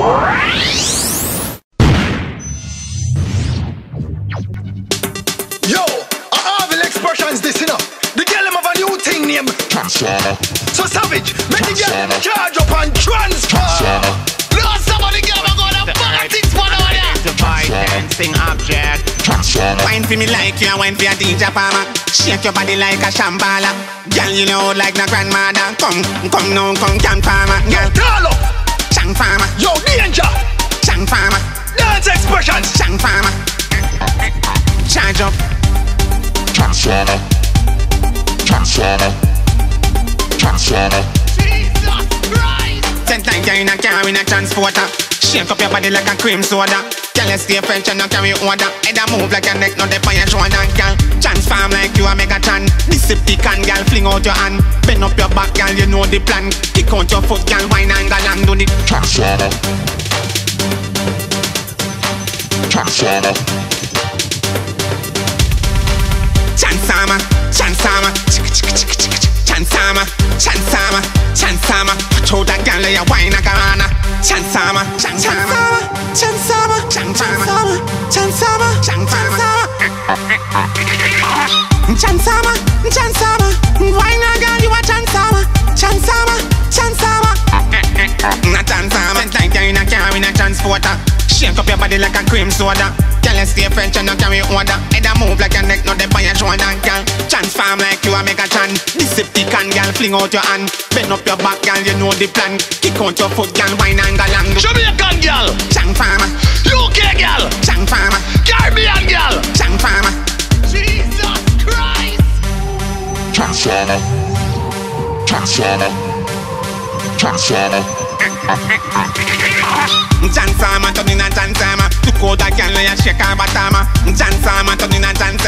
Yo, Arvil expressions this, you know. The girl them have a new thing named Transformer. So savage, make the girl charge up and transform. No, somebody girl are gonna politics one over there. Divide dancing object. Wine for me like you, wine for your DJ Palmer. Shake your body like a shambhala. Girl, you know like the grandmother. Come now, come Can Farmer. Yo, call up. Chang Farmer. Yo, Danger. Chang Farmer. Dance expressions. Chang Farmer. Charge up. Transformer. Jesus Christ. 10 times you're in a car in a transporter. Shake up your body like a cream soda. Girl, you stay French and not carry order. Head a move like your neck, not the fire shoulder. Girl, transform like you a Megatron. Decepticon, girl, fling out your hand. Bend up your back, girl, you know the plan. Kick out your foot, girl, wine and go and do the Transformer. Chansama. Throw that girl like a wine and garana. Chansama. Wine and girl, you a Chansama. Not Chansama. Like you're in a car in a transporter. Shake up your body like a cream soda. Girl, you stay French and not carry order. Head a move like your neck, not the fire shoulder. Girl, transform like you a Megatron. Decepticon, girl, fling out your hand. Bend up your back, girl, you know the plan. Kick out your foot, girl, wine and go long. Jamaican girl. Chang Farmer. UK girl. Chang Farmer. Caribbean girl. Chang Farmer. Jesus Christ. Transformer. Chansama, turn in a Chansama. To go that girl, you shake her batama. Chansama, turn in a Chansama.